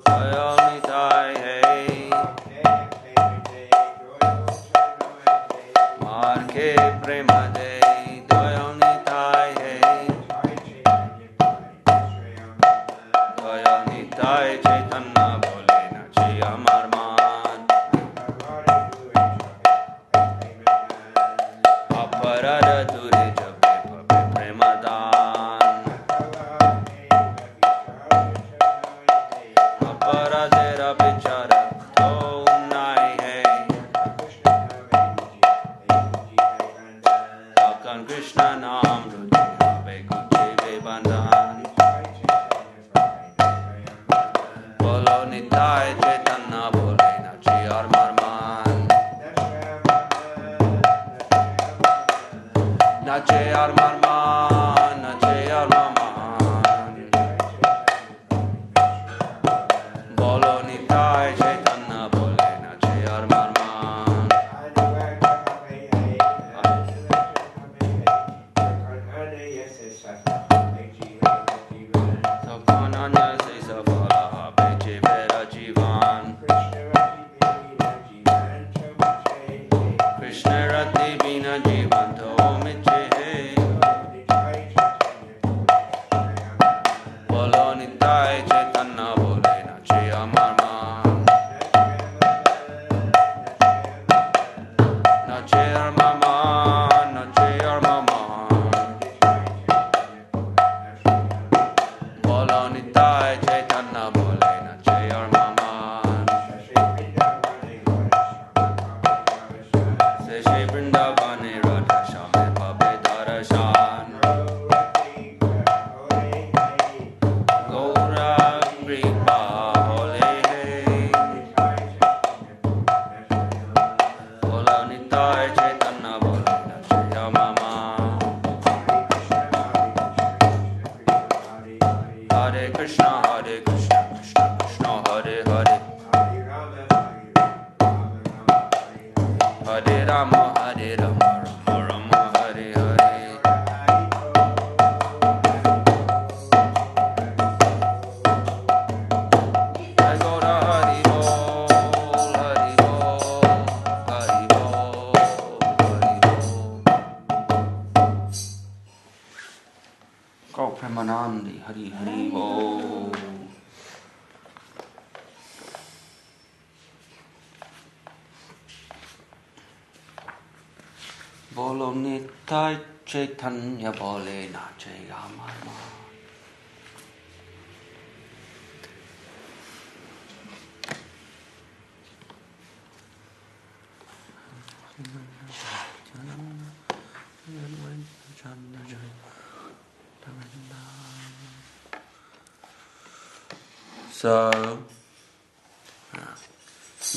Nitai Hey Marke Premade Doyo Nitai Hey Doyo Nitai Chaitanya Bole Nachi Amar Man Aparada Dure Jabe Pabe Premadan Aparadera Bichara To Nai Hey Akan Krishna Nam Ruti Habe Kuche Be Bandhan Bolo Nitai Chaitanya Bole Nachi Amar Man Nache Amar Man Nache Amar Man Bolo Nitai Chaitanya Bole Nache Amar Man Sakananya Se Safala Beche Vera Jivan Krishna Rati Bina Jivan To Miche Hey Bolo Nitai Chaitanya Bole Nache Amar Man Nache Amar Man Nache Amar Man Bolo Nitai Chaitanya Bole Nache Amar Man Se Shri Vrindavane Radha Shame Pabe Darashan Gaura Kripa Hole Hey Bolo Nitai Chaitanya Bole Nache Amar Man Hare Krishna Krishna Krishna Hare Hare Hare Rama Rama Rama Hare Hare Jai Gaura Hari Bol Hari Bol Hari Bol Hari Bol Go Premanandi Hari Hari Bol Bolo Nitai Chaitanya Bole Nache Amar Man So,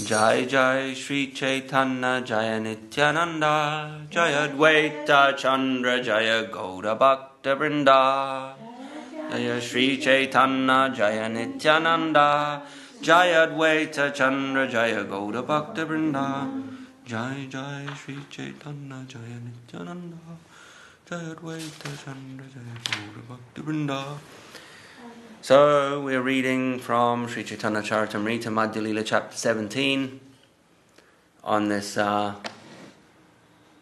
Jai Jai Shri Chaitanya Jaya Nityananda Jaya Dvaita Chandra Jaya Gaura Bhakta Vrinda Jaya Shri Chaitanya Jaya Nityananda Jaya Dvaita Chandra Jaya Gaura Bhakta Vrinda Jai Jai Shri Chaitanya Jaya Nityananda Jaya Dvaita Chandra Jaya Gaura Bhakta Vrinda. So we're reading from Sri Chaitanya Charitamrita Madhya Lila chapter 17 on this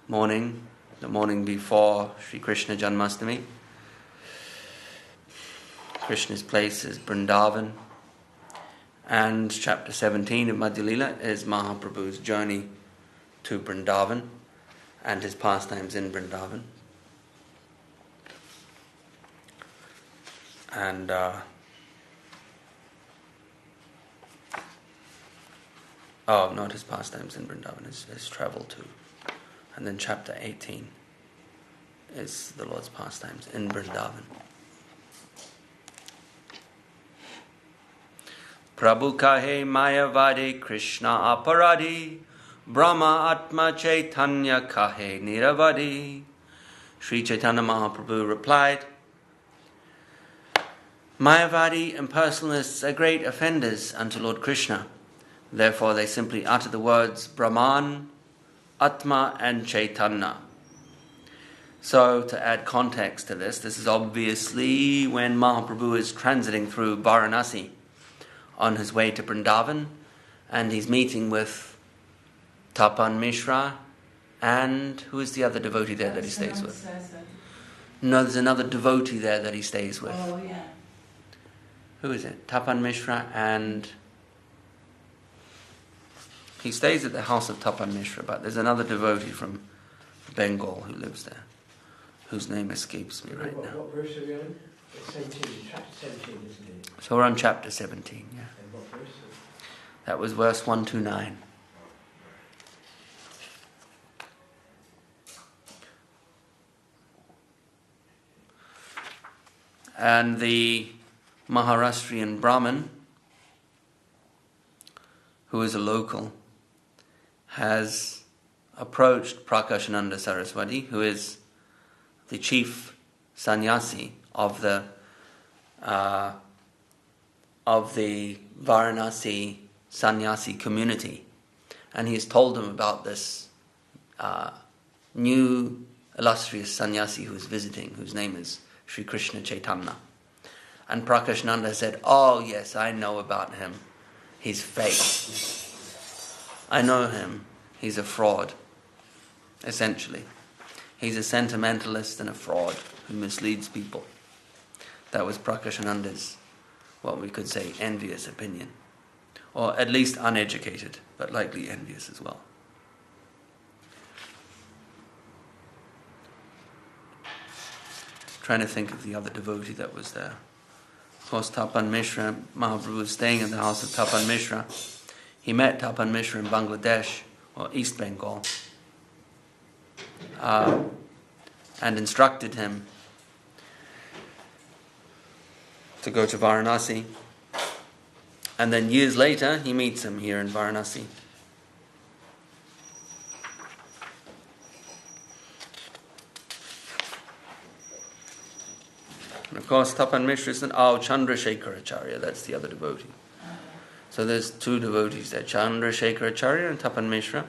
morning, the morning before Sri Krishna Janmashtami. Krishna's place is Vrindavan, and chapter 17 of Madhya Lila is Mahaprabhu's journey to Vrindavan and his pastimes in Vrindavan. And not his pastimes in Vrindavan, his travel to. And then chapter 18 is the Lord's pastimes in Vrindavan. Prabhu kahe mayavadi Krishna aparadi Brahma atma Chaitanya kahe niravadi. Sri Chaitanya Mahaprabhu replied, Mayavadi impersonalists are great offenders unto Lord Krishna. Therefore they simply utter the words Brahman, Atma and Chaitanya. So to add context to this is obviously when Mahaprabhu is transiting through Varanasi on his way to Vrindavan, and he's meeting with Tapan Mishra, and who is the other devotee there that he stays with? No, there's another devotee there that he stays with. Oh, yeah. Who is it? Tapan Mishra, and he stays at the house of Tapan Mishra, but there's another devotee from Bengal who lives there, whose name escapes me right now. What verse are we on? It's 17, chapter 17, isn't it? So we're on chapter 17, yeah. And what verse? That was verse 129. And the Maharashtrian Brahmin, who is a local, has approached Prakashananda Saraswati, who is the chief sannyasi of the Varanasi sannyasi community, and he's told him about this new illustrious sannyasi who is visiting, whose name is Sri Krishna Chaitanya. And Prakashananda said, "Oh yes, I know about him. He's fake. I know him. He's a fraud, essentially. He's a sentimentalist and a fraud who misleads people." That was Prakashananda's, what we could say, envious opinion. Or at least uneducated, but likely envious as well. Trying to think of the other devotee that was there. Of course, Tapan Mishra, Mahaprabhu was staying in the house of Tapan Mishra. He met Tapan Mishra in Bangladesh, or East Bengal, and instructed him to go to Varanasi. And then years later, he meets him here in Varanasi. And of course, Tapan Mishra is Chandrasekharacharya, that's the other devotee. So there's two devotees there, Chandrasekharacharya and Tapan Mishra.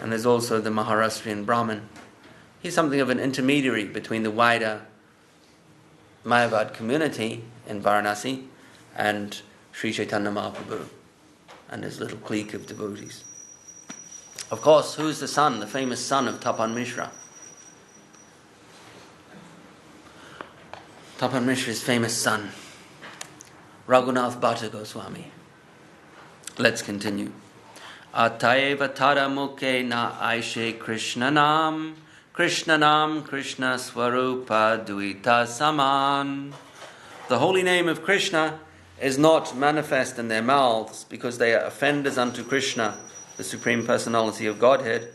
And there's also the Maharashtrian Brahmin. He's something of an intermediary between the wider Mayavad community in Varanasi and Sri Chaitanya Mahaprabhu and his little clique of devotees. Of course, who's the son, the famous son of Tapan Mishra? Tapan Mishra's famous son, Raghunath Bhatta Goswami. Let's continue. Ataiva tada mukhe na aishe Krishna nam Krishna Swarupa Duita Saman. The holy name of Krishna is not manifest in their mouths because they are offenders unto Krishna, the Supreme Personality of Godhead,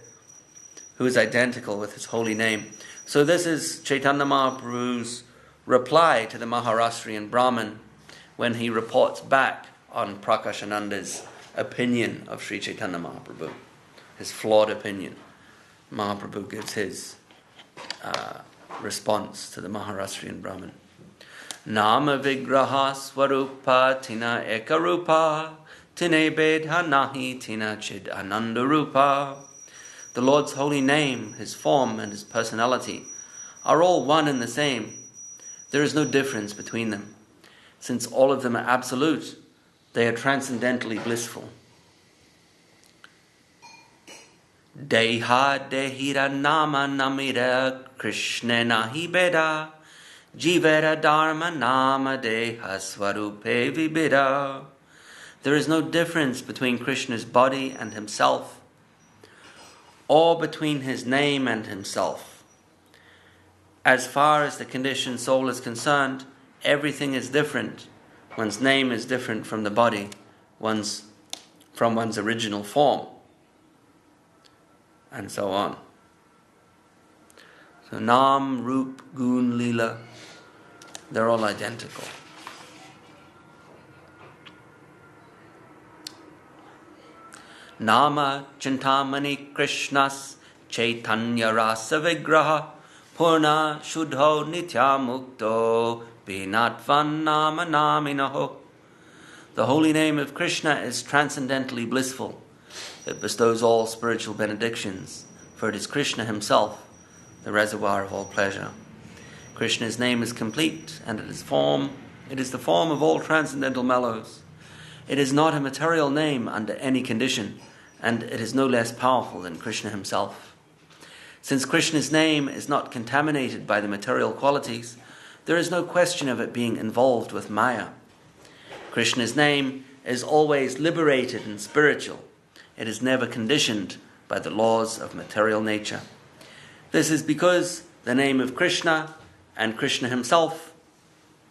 who is identical with his holy name. So this is Chaitanya Mahaprabhu's reply to the Maharashtrian Brahmin when he reports back on Prakashananda's opinion of Sri Chaitanya Mahaprabhu, his flawed opinion. Mahaprabhu gives his response to the Maharashtrian Brahmin. Nama vigraha swarupa tina ekarupa tine bedha nahi tina chid anandarupa. The Lord's holy name, his form and his personality are all one and the same. There is no difference between them. Since all of them are absolute, they are transcendently blissful. Deha dehira nama namira Krishna nahi beda jivera dharma nama deha swarupe vibida. There is no difference between Krishna's body and himself, or between his name and himself. As far as the conditioned soul is concerned, everything is different. One's name is different from the body, from one's original form, and so on. So Nam, Rup, Gun, Lila, they're all identical. Nama Chintamani Krishnas Chaitanya Rasa Vigraha Purna Shuddho Nitya Mukto Binatvan Nama Naminaho. The holy name of Krishna is transcendently blissful. It bestows all spiritual benedictions, for it is Krishna himself, the reservoir of all pleasure. Krishna's name is complete, and his form It is the form of all transcendental mellows. It is not a material name under any condition, and it is no less powerful than Krishna himself. Since Krishna's name is not contaminated by the material qualities, there is no question of it being involved with Maya. Krishna's name is always liberated and spiritual. It is never conditioned by the laws of material nature. This is because the name of Krishna and Krishna himself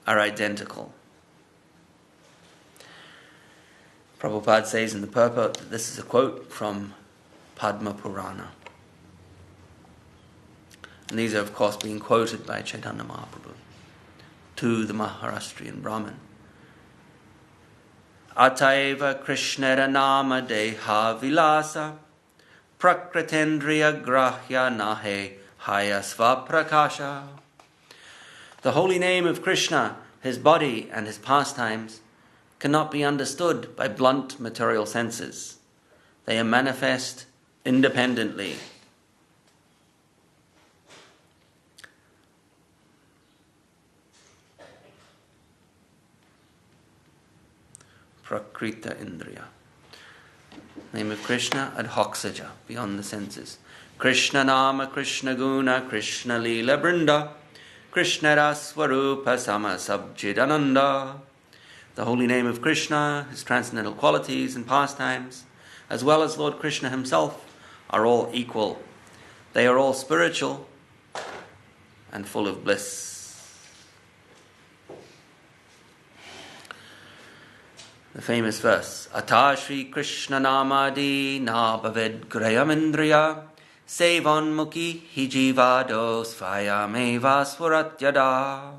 are identical. Prabhupada says in the purport that this is a quote from Padma Purana. And these are, of course, being quoted by Chaitanya Mahaprabhu to the Maharashtrian Brahmin. Ataiva Krishnera nama deha vilasa prakritendriya grahya nahe hayasva prakasha. The holy name of Krishna, his body and his pastimes, cannot be understood by blunt material senses. They are manifest independently. Prakrita Indriya. Name of Krishna, adhoxaja, beyond the senses. Krishna Nama, Krishna Guna, Krishna Leela Brinda, Krishna Raswarupa Sama Sabchidananda. The holy name of Krishna, his transcendental qualities and pastimes, as well as Lord Krishna himself, are all equal. They are all spiritual and full of bliss. The famous verse, Ata Shri Krishna Namadi na bhaved grayamindriya sevan mukhi hijivado svayameva swaratyada.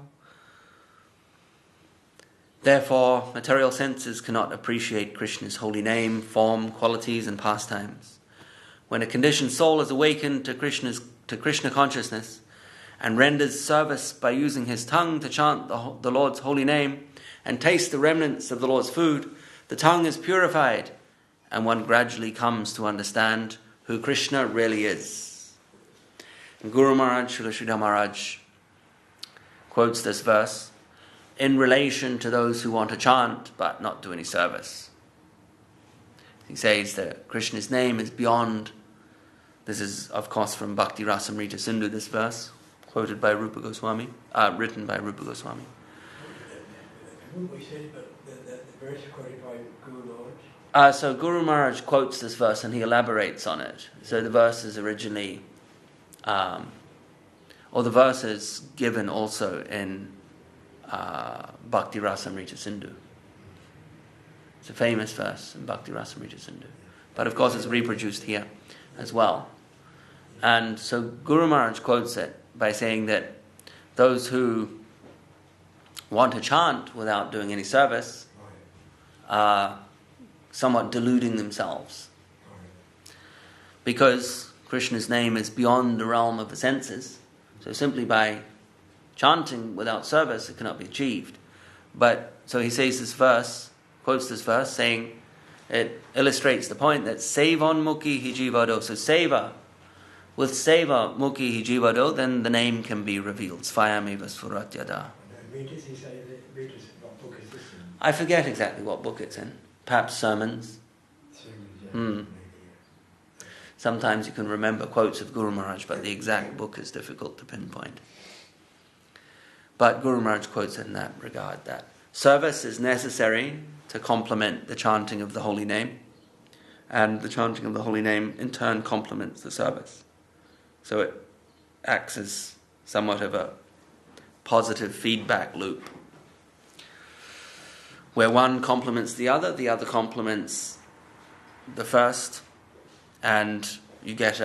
Therefore, material senses cannot appreciate Krishna's holy name, form, qualities, and pastimes. When a conditioned soul is awakened to Krishna consciousness and renders service by using his tongue to chant the Lord's holy name and taste the remnants of the Lord's food, the tongue is purified, and one gradually comes to understand who Krishna really is. And Guru Maharaj, Srila Sridhar Maharaj, quotes this verse in relation to those who want to chant but not do any service. He says that Krishna's name is beyond. This is, of course, from Bhakti Rasamrita Sindhu, this verse, quoted by Rupa Goswami, written by Rupa Goswami. Wouldn't we say about the verse quoted by Guru Maharaj? So Guru Maharaj quotes this verse and he elaborates on it. So the verse is originally, or the verse is given also in Bhakti Rasamrita Sindhu. It's a famous verse in Bhakti Rasamrita Sindhu. But of course it's reproduced here as well. And so Guru Maharaj quotes it by saying that those who want to chant without doing any service are somewhat deluding themselves. Because Krishna's name is beyond the realm of the senses, so simply by chanting without service it cannot be achieved. But so he says this verse, quotes this verse, saying it illustrates the point that Sevan Mukhi Hijivado. So seva, with seva Mukhi Hijivado, then the name can be revealed. Svayameva Svaratyada. Readers, he say that readers, what book is this in? I forget exactly what book it's in. Perhaps sermons. Sometimes you can remember quotes of Guru Maharaj, but the exact book is difficult to pinpoint. But Guru Maharaj quotes it in that regard, that service is necessary to complement the chanting of the holy name, and the chanting of the holy name in turn complements the service. So it acts as somewhat of a positive feedback loop, where one complements the other complements the first, and you get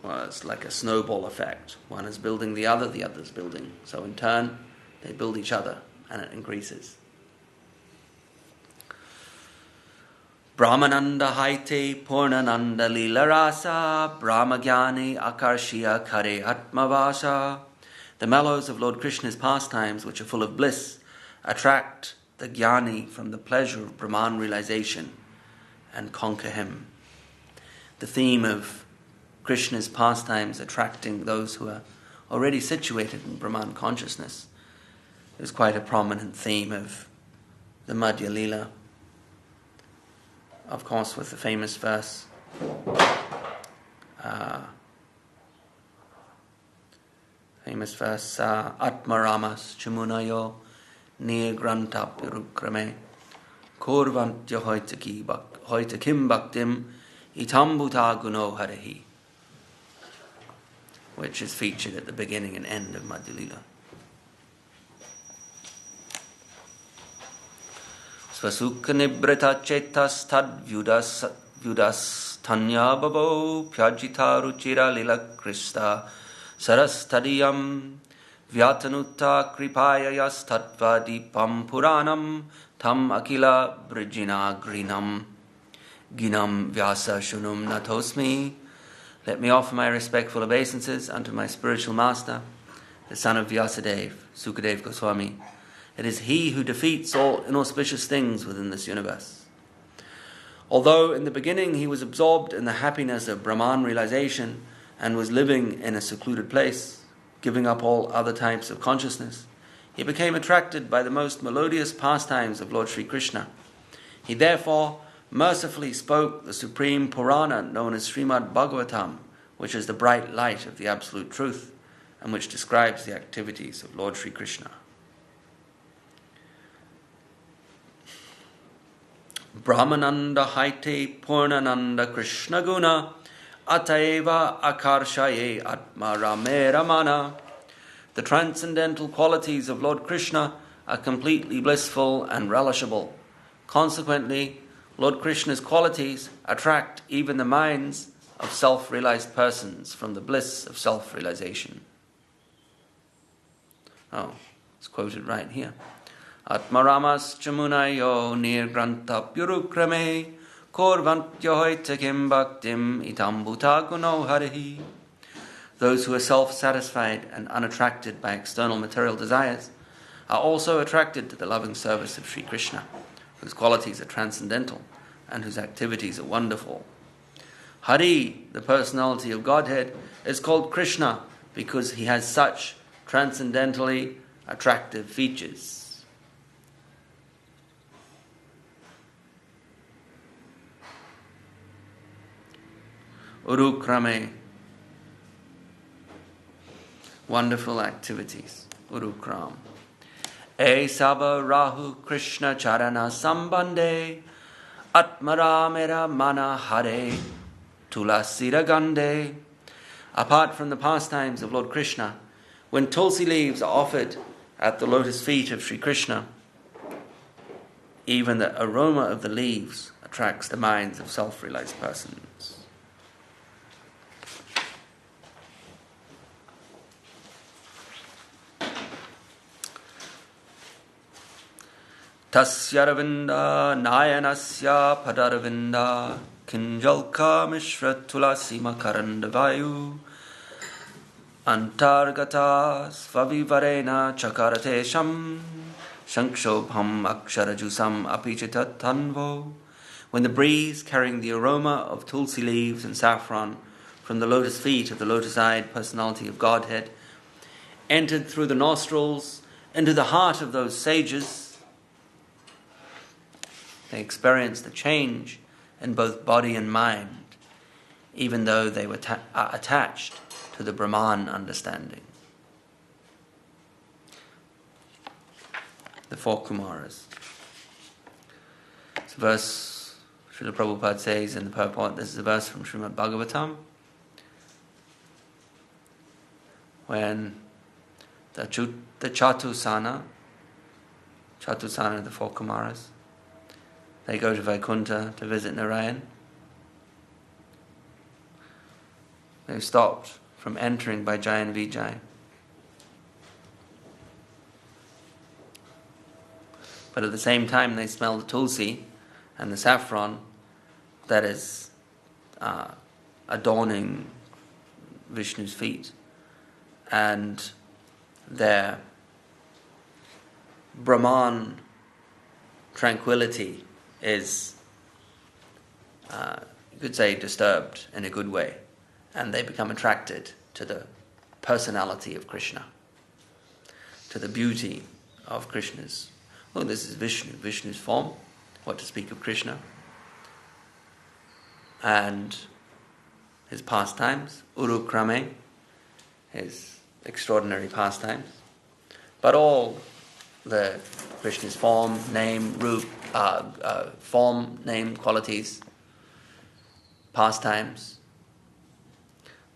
it's like a snowball effect. One is building the other is building. So in turn, they build each other, and it increases. Brahmananda haite purnananda lila rasa brahmagyani akarshiya kare atmavasa. The mellows of Lord Krishna's pastimes, which are full of bliss, attract the jnani from the pleasure of Brahman realization and conquer him. The theme of Krishna's pastimes attracting those who are already situated in Brahman consciousness is quite a prominent theme of the Madhya Lila. Of course, with the famous verse, Atmaramas Chamunayo Nigranta Pirukrame Korvantya Hoita Kim Bhaktim Itambuta Guno Harihi, which is featured at the beginning and end of Madhya Lila. Svasukha Nibrita Chetas Tad Vyudas Tanya Babo Pyajita Ruchira Lila Krista Sarastadiyam Vyatanuta Kripayayas Tattva Deepam Puranam Tam Akila Brijina Grinam Ginam Vyasa Shunum Natosmi. Let me offer my respectful obeisances unto my spiritual master, the son of Vyasadeva, Sukadev Goswami. It is he who defeats all inauspicious things within this universe. Although in the beginning he was absorbed in the happiness of Brahman realization and was living in a secluded place, giving up all other types of consciousness, he became attracted by the most melodious pastimes of Lord Sri Krishna. He therefore mercifully spoke the supreme Purana known as Srimad Bhagavatam, which is the bright light of the absolute truth and which describes the activities of Lord Sri Krishna. Brahmananda Haite Purnananda Krishna Guna Ataeva Akarshaye Atma Rame Ramana. The transcendental qualities of Lord Krishna are completely blissful and relishable. Consequently, Lord Krishna's qualities attract even the minds of self-realized persons from the bliss of self-realization. Oh, it's quoted right here. Atmaramas chamunayo nirgranta purukrame korvantyo hoita kim bhaktim itambuta guno harihi. Those who are self-satisfied and unattracted by external material desires are also attracted to the loving service of Sri Krishna, whose qualities are transcendental and whose activities are wonderful. Hari, the personality of Godhead, is called Krishna because he has such transcendentally attractive features. Urukrame, wonderful activities. Urukram. E Saba Rahu Krishna Charana Sambande Atmaramera Mana Hare Tulasira Gande. Apart from the pastimes of Lord Krishna, when tulsi leaves are offered at the lotus feet of Sri Krishna, even the aroma of the leaves attracts the minds of self-realized persons. Tasya Ravinda Nayanasya Padaravinda Kinjalka Mishra Tulasi Makaranda Vayu Antargata Svavivarena Chakarate Sham Shankshobham Aksharajusam Apichita Tanvo. When the breeze carrying the aroma of tulsi leaves and saffron from the lotus feet of the lotus-eyed personality of Godhead entered through the nostrils into the heart of those sages, they experienced a change in both body and mind, even though they were attached to the Brahman understanding. The four Kumaras. It's a verse Srila Prabhupada says in the purport. This is a verse from Srimad Bhagavatam, when the Chatusana, the four Kumaras, they go to Vaikuntha to visit Narayan. They stopped from entering by Jai and Vijay. But at the same time they smell the tulsi and the saffron that is adorning Vishnu's feet. And their Brahman tranquility is, you could say, disturbed in a good way, and they become attracted to the personality of Krishna, to the beauty of Krishna's. Oh, this is Vishnu, Vishnu's form, what to speak of Krishna, and his pastimes, Urukrame, his extraordinary pastimes, but all the Krishna's form, name, form, name, qualities, pastimes,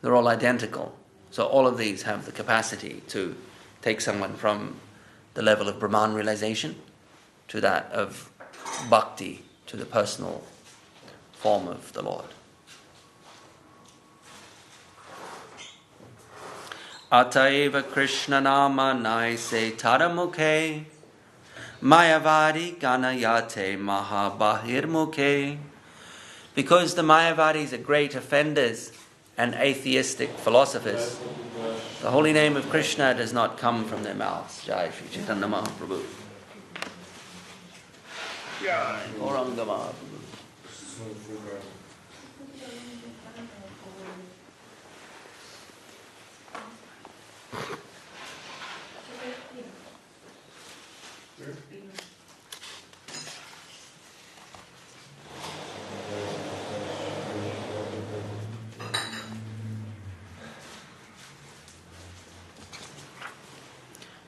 they're all identical. So all of these have the capacity to take someone from the level of Brahman realization to that of bhakti, to the personal form of the Lord. Ataeva Krishna nama naise taramukhe Mayavadi ganayate mahabahirmukhe. Because the Mayavadis are great offenders and atheistic philosophers, the holy name of Krishna does not come from their mouths. Jai Shri Chaitanya Mahaprabhu. Jai Gauranga Mahaprabhu.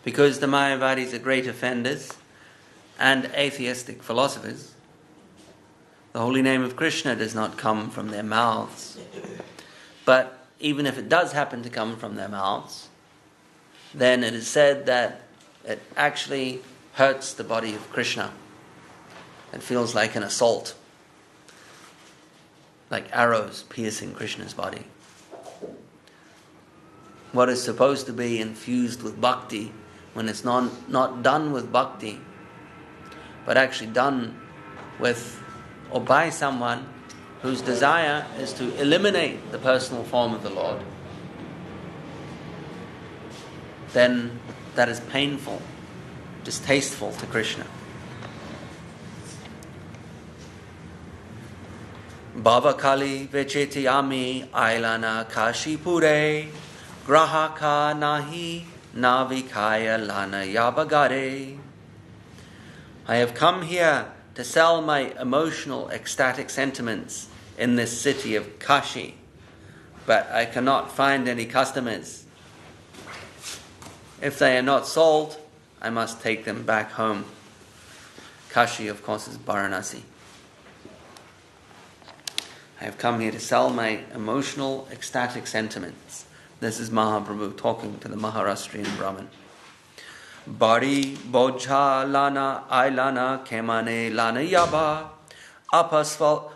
Because the Mayavadis are great offenders and atheistic philosophers, the holy name of Krishna does not come from their mouths. But even if it does happen to come from their mouths, then it is said that it actually hurts the body of Krishna. It feels like an assault, like arrows piercing Krishna's body. What is supposed to be infused with bhakti, when it's not done with bhakti, but actually done with or by someone whose desire is to eliminate the personal form of the Lord, then that is painful, distasteful to Krishna. Bhavakali vechitiyami ailana kashipure grahaka nahi navikaya lana yabagare. I have come here to sell my emotional, ecstatic sentiments in this city of Kashi, but I cannot find any customers. If they are not sold, I must take them back home. Kashi, of course, is Varanasi. I have come here to sell my emotional, ecstatic sentiments. This is Mahaprabhu talking to the Maharashtrian Brahmin. Bari bojha lana ailana kemane lana yaba alpasval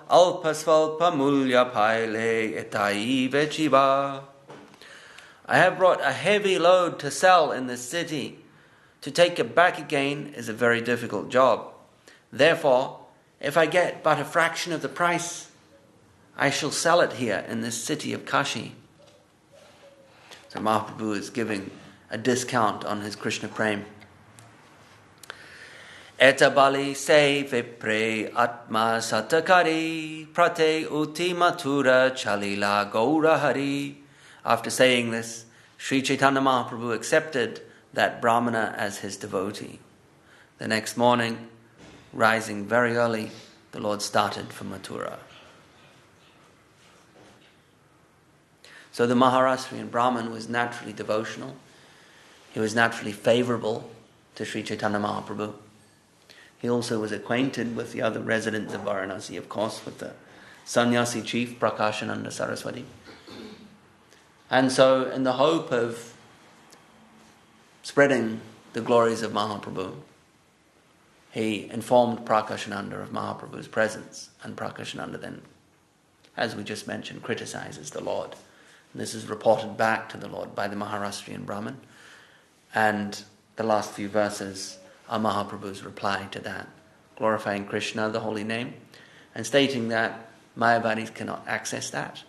pamulya paile etai vechiba. I have brought a heavy load to sell in this city. To take it back again is a very difficult job. Therefore, if I get but a fraction of the price, I shall sell it here in this city of Kashi. So Mahaprabhu is giving a discount on his Krishna Prem. Etabali se vipre atma satakari prate uti matura chalila gaura hari. After saying this, Sri Chaitanya Mahaprabhu accepted that Brahmana as his devotee. The next morning, rising very early, the Lord started for Mathura. So the Maharashtrian Brahmin was naturally devotional. He was naturally favorable to Sri Chaitanya Mahaprabhu. He also was acquainted with the other residents of Varanasi, of course, with the sannyasi chief Prakashananda Saraswati. And so, in the hope of spreading the glories of Mahaprabhu, he informed Prakashananda of Mahaprabhu's presence, and Prakashananda then, as we just mentioned, criticizes the Lord. And this is reported back to the Lord by the Maharashtrian Brahmin, and the last few verses are Mahaprabhu's reply to that, glorifying Krishna, the holy name, and stating that Mayavadis cannot access that.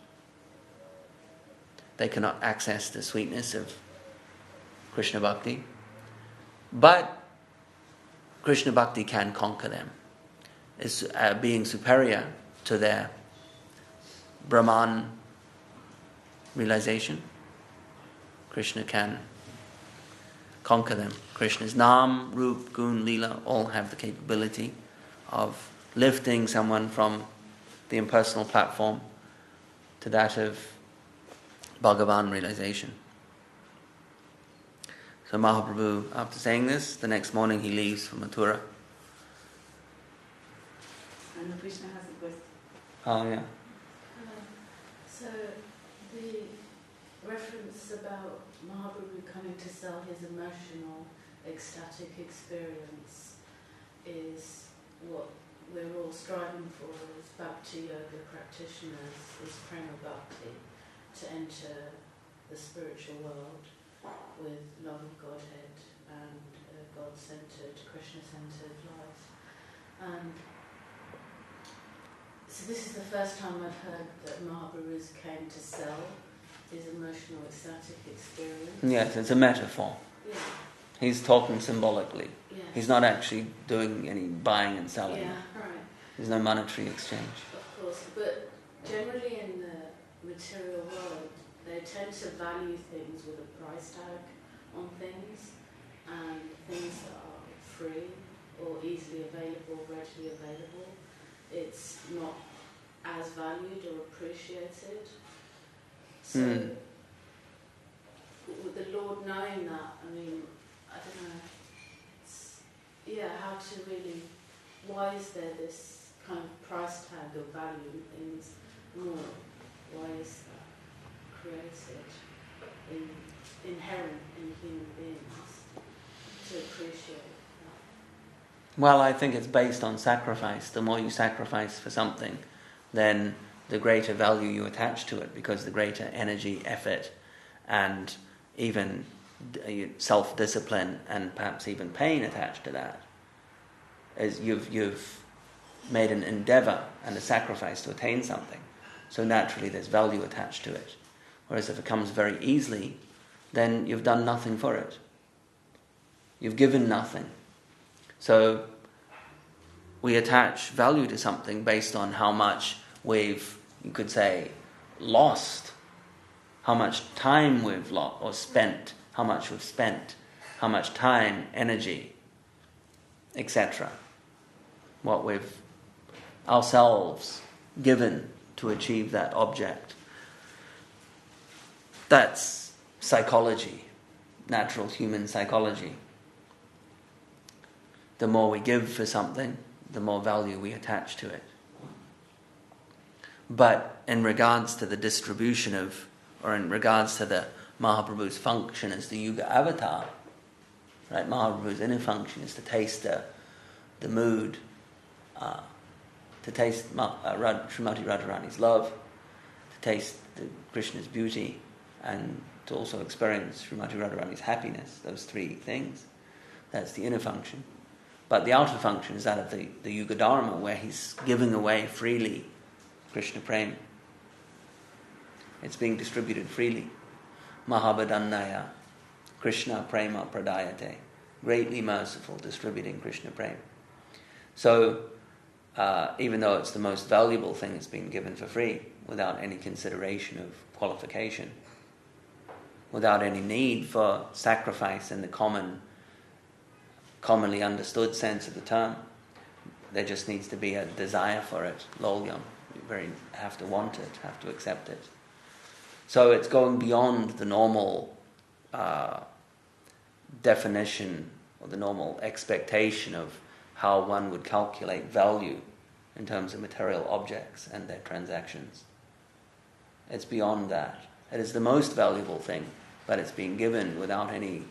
They cannot access the sweetness of Krishna Bhakti, but Krishna Bhakti can conquer them. It's being superior to their Brahman realization. Krishna can conquer them. Krishna's Nam, Rup, Gun, Leela all have the capability of lifting someone from the impersonal platform to that of Bhagavan realization. So Mahaprabhu, after saying this, the next morning he leaves for Mathura. And Krishna has a question. Oh yeah. So the reference about Mahaprabhu coming to sell his emotional, ecstatic experience is what we're all striving for as Bhakti Yoga practitioners, is Prema Bhakti, to enter the spiritual world with love of Godhead and God-centered, Krishna-centered life. And so this is the first time I've heard that Mahaprabhu came to sell his emotional, ecstatic experience. Yes, it's a metaphor. Yeah. He's talking symbolically. Yes. He's not actually doing any buying and selling. Yeah, right. There's no monetary exchange. Of course, but generally in the material world, they tend to value things with a price tag on things, and things that are free or easily available, readily available, it's not as valued or appreciated. So, with the Lord knowing that, I mean, I don't know, how to really, why is there this kind of price tag of valuing things more? Why is that created, inherent in human beings, to appreciate that? Well, I think it's based on sacrifice. The more you sacrifice for something, then the greater value you attach to it, because the greater energy, effort, and even self-discipline and perhaps even pain attached to that. As you've made an endeavor and a sacrifice to attain something, so naturally there's value attached to it. Whereas if it comes very easily, then you've done nothing for it. You've given nothing. So we attach value to something based on how much we've, you could say, lost, how much time we've lost or spent, how much we've spent, how much time, energy, etc. What we've ourselves given to achieve that object. That's psychology, natural human psychology. The more we give for something, the more value we attach to it. But in regards to the distribution of, or in regards to the Mahaprabhu's function as the Yuga avatar, right? Mahaprabhu's inner function is to taste the mood, to taste Srimati Radharani's love, to taste Krishna's beauty, and to also experience Srimati Radharani's happiness. Those three things. That's the inner function. But the outer function is that of the Yuga Dharma, where he's giving away freely Krishna Prema. It's being distributed freely. Mahabadannaya, Krishna Prema Pradayate. Greatly merciful, distributing Krishna Prema. So, even though it's the most valuable thing, it's been given for free, without any consideration of qualification, without any need for sacrifice in the commonly understood sense of the term. There just needs to be a desire for it, lolyam. You have to want it, have to accept it. So it's going beyond the normal definition or the normal expectation of how one would calculate value in terms of material objects and their transactions. It's beyond that. It is the most valuable thing, but it's being given without any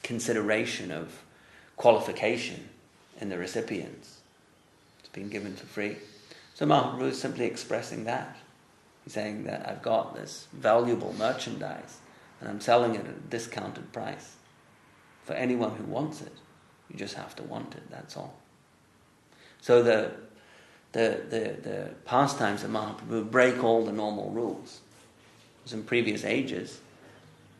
consideration of qualification in the recipients. It's being given for free. So Mahaprabhu is simply expressing that. He's saying that I've got this valuable merchandise and I'm selling it at a discounted price for anyone who wants it. You just have to want it, that's all. So the pastimes of Mahaprabhu break all the normal rules. As in previous ages,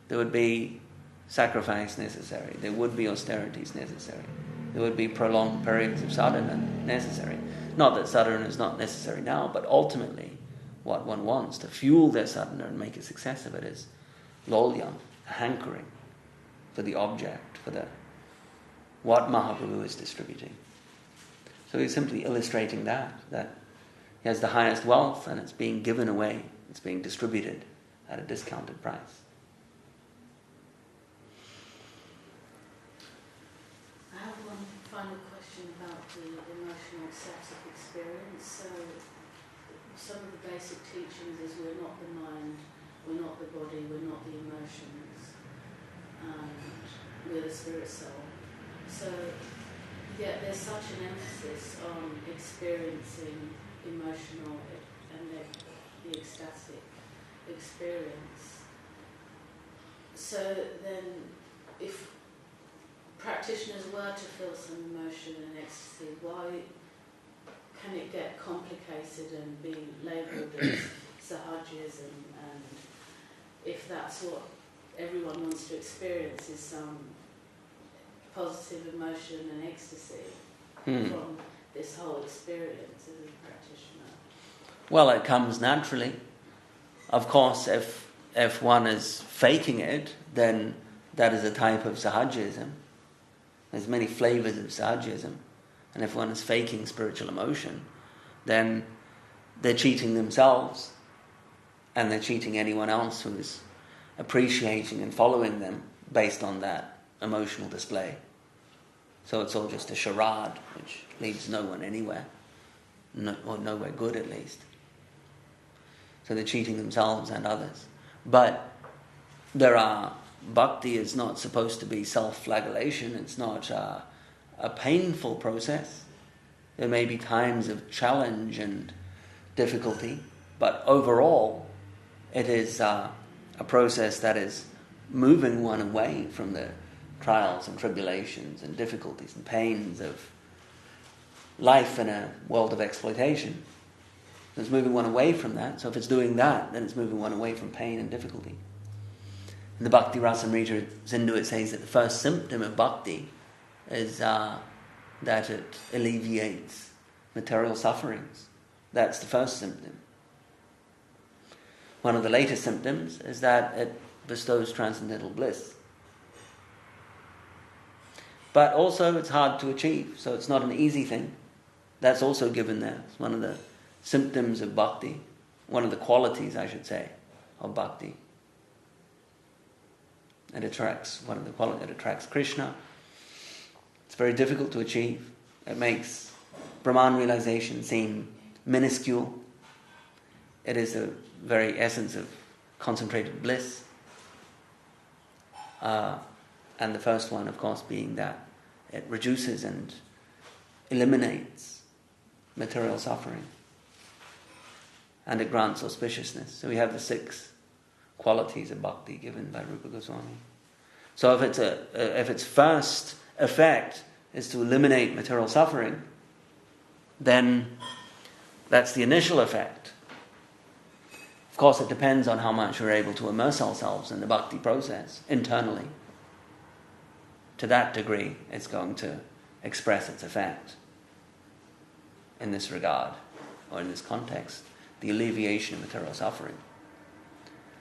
there would be sacrifice necessary, there would be austerities necessary, there would be prolonged periods of sadhana necessary. Not that sadhana is not necessary now, but ultimately what one wants to fuel their sadhana and make a success of it is lolyam, a hankering for the object, for what Mahaprabhu is distributing. So he's simply illustrating that he has the highest wealth and it's being given away, it's being distributed at a discounted price. I have one final question about the emotional ecstatic experience. So some of the basic teachings is we're not the mind, we're not the body, we're not the emotions, and we're the spirit soul. So yet there's such an emphasis on experiencing emotional and the ecstatic experience. So then if practitioners were to feel some emotion and ecstasy, why can it get complicated and be labelled as sahajism? And if that's what everyone wants to experience is some positive emotion and ecstasy from this whole experience as a practitioner? Well, it comes naturally. Of course, if one is faking it, then that is a type of sahajism. There's many flavors of sahajism. And if one is faking spiritual emotion, then they're cheating themselves and they're cheating anyone else who is appreciating and following them based on that emotional display. So it's all just a charade which leads no one anywhere, or nowhere good at least. So they're cheating themselves and others. But bhakti is not supposed to be self-flagellation. It's not a painful process. There may be times of challenge and difficulty, but overall it is a process that is moving one away from the trials and tribulations and difficulties and pains of life in a world of exploitation. It's moving one away from that. So if it's doing that, then it's moving one away from pain and difficulty. In the Bhakti Rasamrita Sindhu, it says that the first symptom of bhakti is that it alleviates material sufferings. That's the first symptom. One of the later symptoms is that it bestows transcendental bliss. But also it's hard to achieve, so it's not an easy thing. That's also given there. It's one of the symptoms of bhakti, one of the qualities, I should say, of bhakti. It attracts Krishna. It's very difficult to achieve. It makes Brahman realization seem minuscule. It is the very essence of concentrated bliss. And the first one, of course, being that it reduces and eliminates material suffering. And it grants auspiciousness. So we have the 6 qualities of bhakti given by Rupa Goswami. So if its first effect is to eliminate material suffering, then that's the initial effect. Of course, it depends on how much we're able to immerse ourselves in the bhakti process internally. To that degree, it's going to express its effect in this regard, or in this context, the alleviation of material suffering.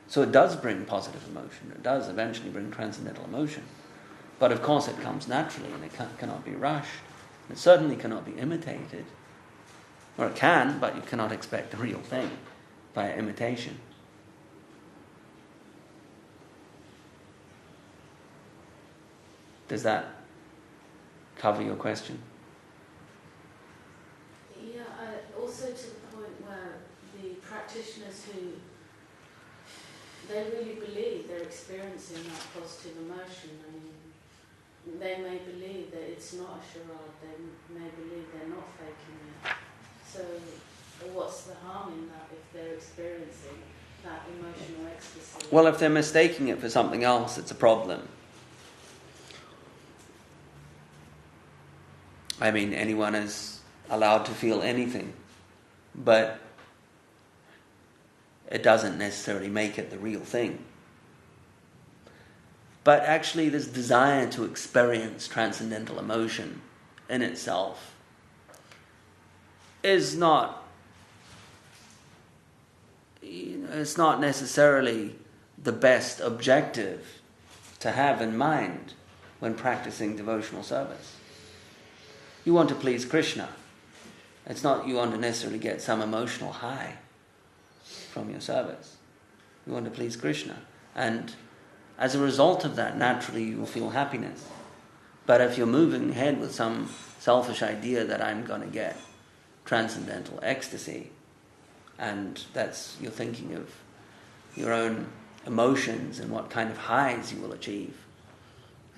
So it does bring positive emotion. It does eventually bring transcendental emotion. But of course it comes naturally and it cannot be rushed. It certainly cannot be imitated. Or it can, but you cannot expect the real thing by imitation. Does that cover your question? Yeah, also to the point where the practitioners who they really believe they're experiencing that positive emotion. I mean, they may believe that it's not a charade. They may believe they're not faking it. So what's the harm in that if they're experiencing that emotional ecstasy? Well, if they're mistaking it for something else, it's a problem. I mean, anyone is allowed to feel anything, but it doesn't necessarily make it the real thing. But actually this desire to experience transcendental emotion in itself is not, it's not necessarily the best objective to have in mind when practicing devotional service. You want to please Krishna. It's not you want to necessarily get some emotional high from your service. You want to please Krishna. And as a result of that, naturally you will feel happiness. But if you're moving ahead with some selfish idea that I'm going to get transcendental ecstasy, and you're thinking of your own emotions and what kind of highs you will achieve,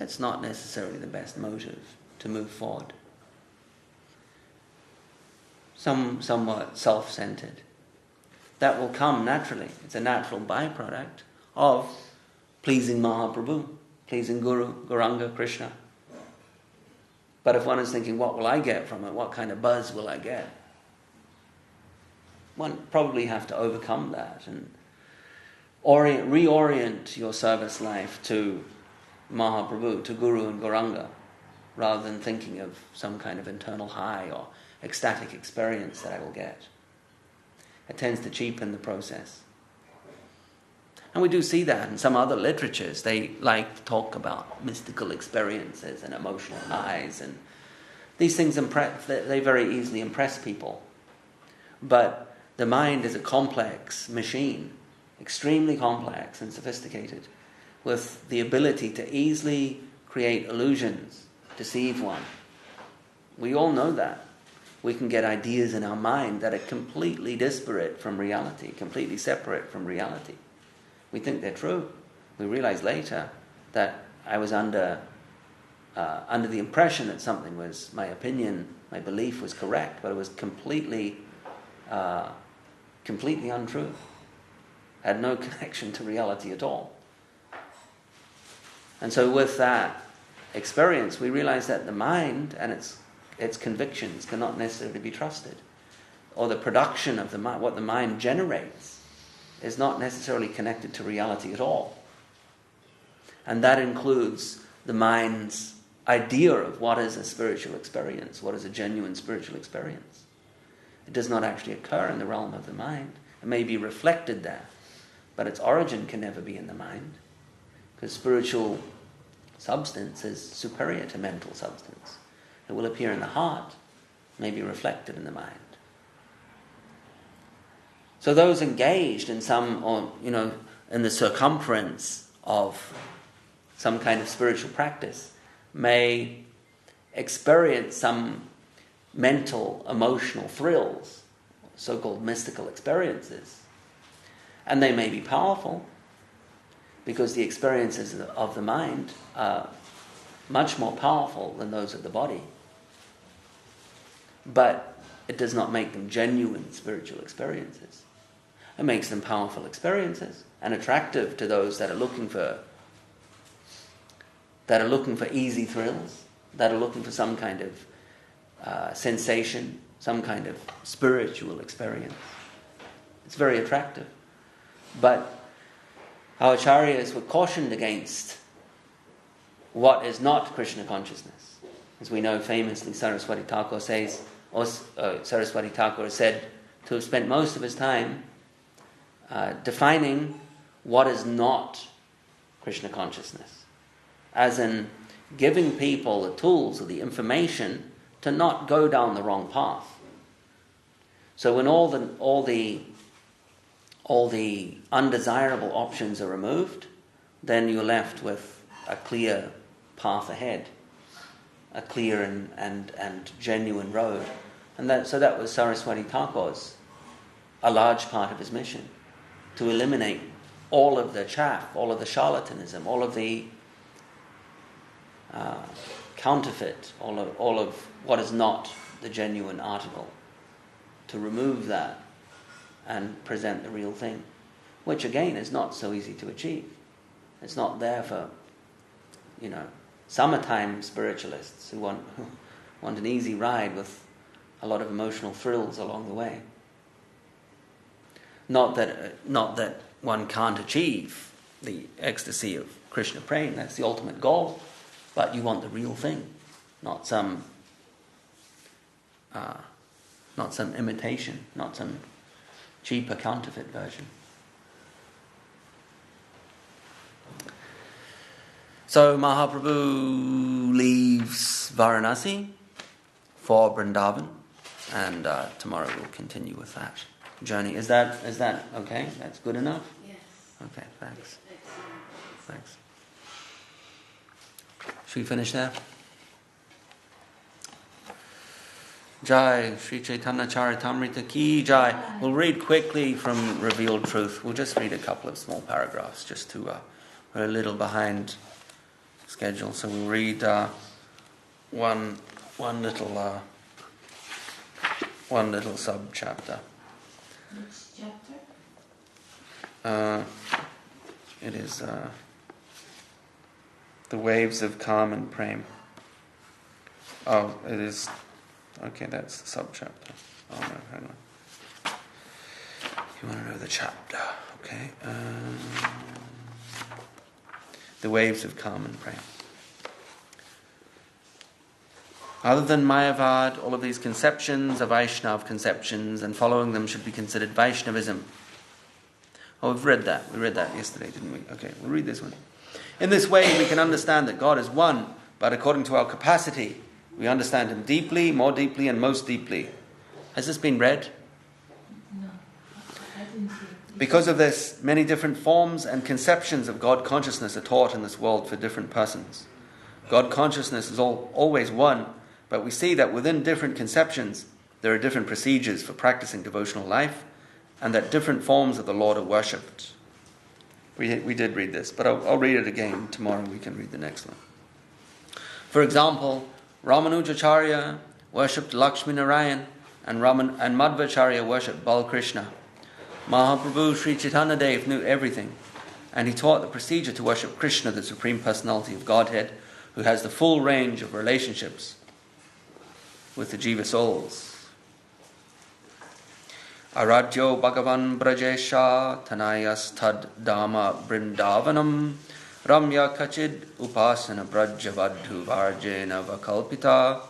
it's not necessarily the best motive to move forward. Somewhat self-centered. That will come naturally. It's a natural byproduct of pleasing Mahaprabhu, pleasing Guru, Gauranga, Krishna. But if one is thinking, what will I get from it? What kind of buzz will I get? One probably have to overcome that and reorient your service life to Mahaprabhu, to Guru and Gauranga, rather than thinking of some kind of internal high or ecstatic experience that I will get. It tends to cheapen the process. And we do see that in some other literatures. They like to talk about mystical experiences and emotional highs, and these things they very easily impress people. But the mind is a complex machine, extremely complex and sophisticated, with the ability to easily create illusions, deceive one. We all know that. We can get ideas in our mind that are completely disparate from reality, completely separate from reality. We think they're true. We realize later that I was under the impression that something was, my opinion, my belief was correct, but it was completely untrue. Had no connection to reality at all. And so with that experience, we realize that the mind and its convictions cannot necessarily be trusted. Or the production of the mind, what the mind generates, is not necessarily connected to reality at all. And that includes the mind's idea of what is a spiritual experience, what is a genuine spiritual experience. It does not actually occur in the realm of the mind. It may be reflected there, but its origin can never be in the mind, because spiritual substance is superior to mental substance. It will appear in the heart, may be reflected in the mind. So those engaged in in the circumference of some kind of spiritual practice may experience some mental, emotional thrills, so-called mystical experiences. And they may be powerful, because the experiences of the mind are much more powerful than those of the body. But it does not make them genuine spiritual experiences. It makes them powerful experiences and attractive to those that are looking for easy thrills, that are looking for some kind of sensation, some kind of spiritual experience. It's very attractive. But our acharyas were cautioned against what is not Krishna consciousness. As we know, famously, Saraswati Thakur says, Saraswati Thakur is said to have spent most of his time defining what is not Krishna consciousness, as in giving people the tools or the information to not go down the wrong path. So when all the undesirable options are removed, then you're left with a clear path ahead, a clear and genuine road. And that was Saraswati Thakur's, a large part of his mission, to eliminate all of the chaff, all of the charlatanism, all of the counterfeit, all of what is not the genuine article, to remove that and present the real thing, which again is not so easy to achieve. It's not there for, summertime spiritualists who want an easy ride with a lot of emotional thrills along the way. Not that one can't achieve the ecstasy of Krishna praying, that's the ultimate goal, but you want the real thing, not some imitation, not some cheaper counterfeit version. So Mahaprabhu leaves Varanasi for Vrindavan, and tomorrow we'll continue with that journey. Is that okay? That's good enough? Yes. Okay, thanks. Excellent. Thanks. Should we finish there? Jai, Sri Chaitanya Charitamrita ki Jai. We'll read quickly from Revealed Truth. We'll just read a couple of small paragraphs, just to, we're a little behind schedule, so we'll read one little sub-chapter. Which chapter? It is The Waves of Calm and Prem. Oh, it is... Okay, that's the sub-chapter. Oh no, hang on. You want to know the chapter, okay? The Waves of Calm and Prem. Other than Mayavad, all of these conceptions are Vaishnav conceptions, and following them should be considered Vaishnavism. Oh, we've read that. We read that yesterday, didn't we? Okay, we'll read this one. In this way, we can understand that God is one, but according to our capacity, we understand Him deeply, more deeply, and most deeply. Has this been read? No, I didn't see it. Because of this, many different forms and conceptions of God consciousness are taught in this world for different persons. God consciousness is always one, but we see that within different conceptions, there are different procedures for practicing devotional life, and that different forms of the Lord are worshipped. We did read this, but I'll read it again. Tomorrow we can read the next one. For example, Ramanujacharya worshipped Lakshmi Narayan, and Madhvacharya worshipped Balkrishna. Mahaprabhu Sri Chaitanya Dev knew everything, and he taught the procedure to worship Krishna, the Supreme Personality of Godhead, who has the full range of relationships with the Jiva souls. Aradhyo Bhagavan Brajesha Tanayas Tad Dama Brindavanam Ramya Kachid Upasana Brajavadhu Varjena Vakalpita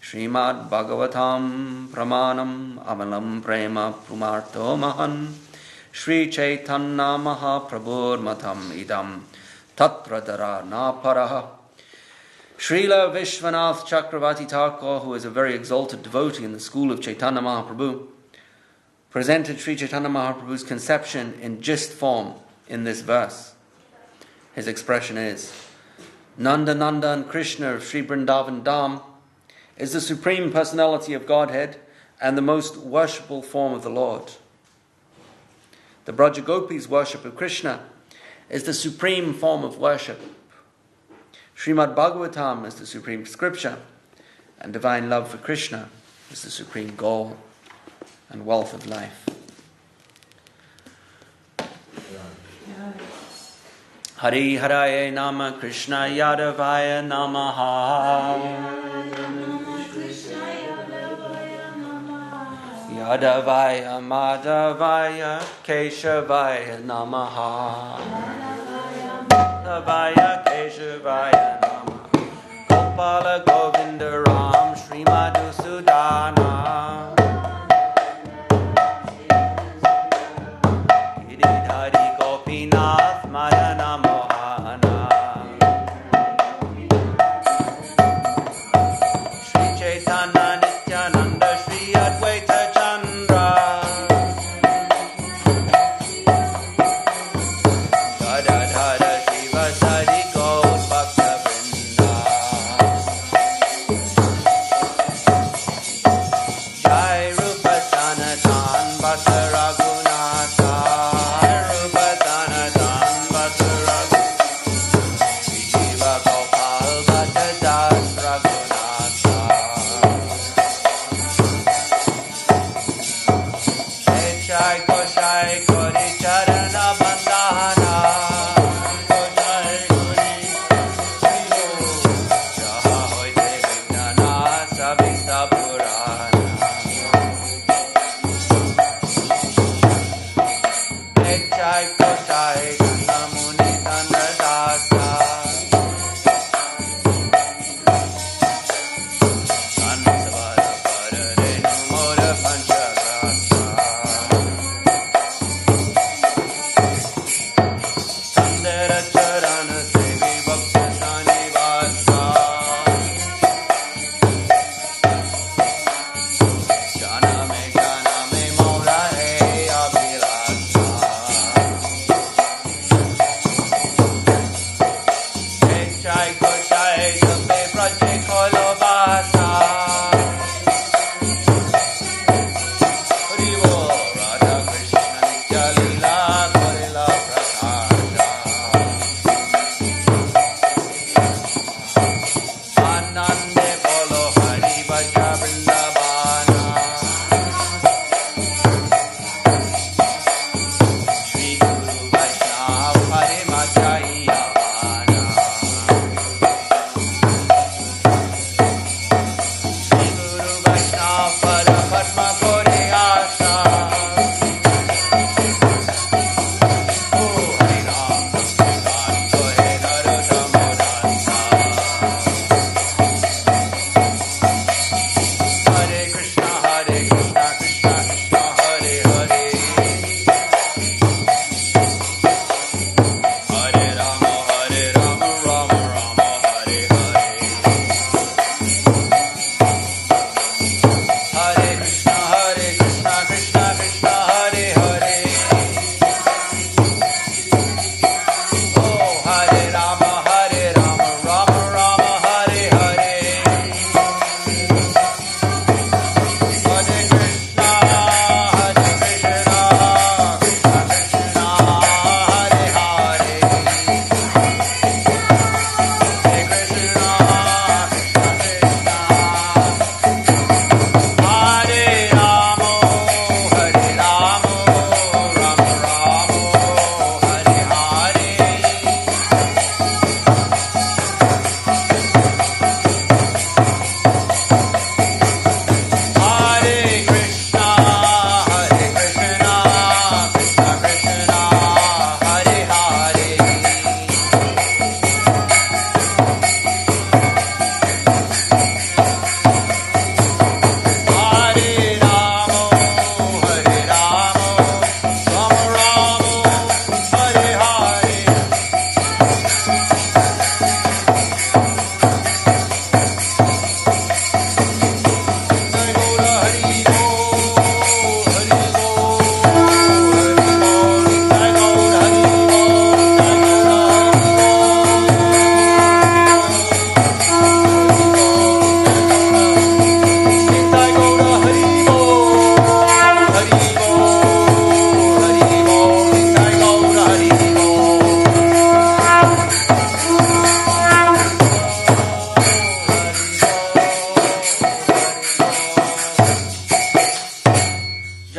Srimad Bhagavatam Pramanam Amalam Prema Pumarto Mahan Sri Chaitanya Mahaprabhur Matam Idam Tatradara Naparaha. Srila Vishwanath Chakravarti Thakur, who is a very exalted devotee in the school of Chaitanya Mahaprabhu, presented Sri Chaitanya Mahaprabhu's conception in gist form in this verse. His expression is, Nanda Nandan Krishna of Sri Vrindavan Dham is the Supreme Personality of Godhead and the most worshipful form of the Lord. The Brajagopis' worship of Krishna is the supreme form of worship. Srimad Bhagavatam is the supreme scripture, and divine love for Krishna is the supreme goal and wealth of life. Hari Haraye Nama Krishna Yadavaya Namaha. Yadavaya Madhavaya Keshavaya Namaha. Yadavaya Keshavaya Namaha. Gopala Govinda Ram Sri Madhusudana. Giridhari Gopinath Madana Mohana. Sri Chaitanya Nityananda Sri Advaita Chandra. Gadadhara Shiva Sari Gaur Bhakta Vrinda. Jai Rupa Sanatan Bhakta Raghunatha. Rupa Sanatan Bhakta Raghunatha. Jiva Gopal Bhakta Das Raghunatha. Echai Koshai Kori Charana Bandhana. Koshai Kori Jaha Hoite Vijnana Savista Purana. Echai Koshai Ganga Muni Tanda Dasa. Kansavara Pararenu Mora Panchagasa. Sandara Charana Sevi Bhakta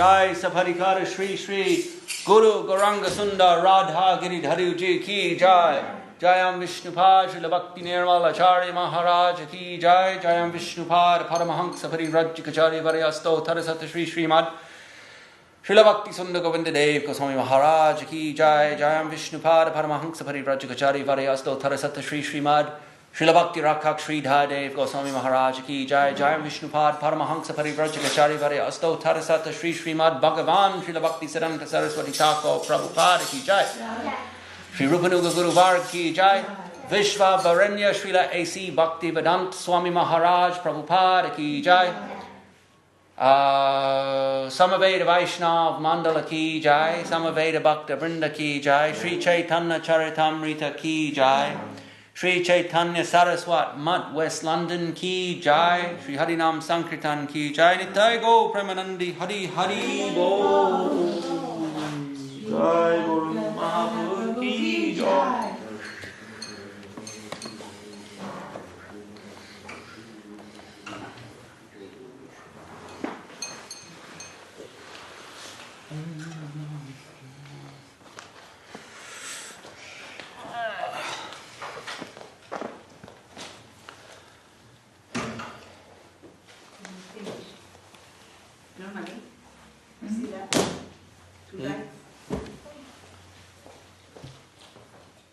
Jai Saparikara Shri Shri Guru Gauranga Sundar Radha Giridharu Ji Ki Jai Jayam Vishnupad Srila Bhakti Nirmal Acharya Maharaj Ki Jai Jayam Vishnupad Paramahansa Parirajikacharya Varyasto Tarasata Shri Srimad Srila Bhakti Sundar Govinda Dev Goswami Maharaj Ki Jai Jayam Vishnupad Paramahansa Parirajikacharya Varyasto Tarasata Shri Srimad Srila Bhakti Rakhak Sri Dhadev Goswami Maharaj Ki Jai Jayam Vishnupad Paramahansa Parivrajikacharya Varyasto Tarasata Shri Srimad Bhagavan Srila Bhakti Siddhanta Saraswati Thakur Prabhupada Ki Jai Shri Rupanuga Guru Varg Ki Jai Vishva Varanya Srila A.C. Bhakti Vedant Swami Maharaj Prabhupada Ki Jai Samaveda Vaishnav Mandala Ki Jai Samaveda Bhakta Vrinda Ki Jai Shri Chaitanya Charitamrita Ki Jai Shri Chaitanya Saraswat Mat West London Ki Jai Shri Harinam Sankirtan Ki Jai Nitai Go Premanandi Hari Hari Bo Jai Guru Mahaprabhu Ki Jai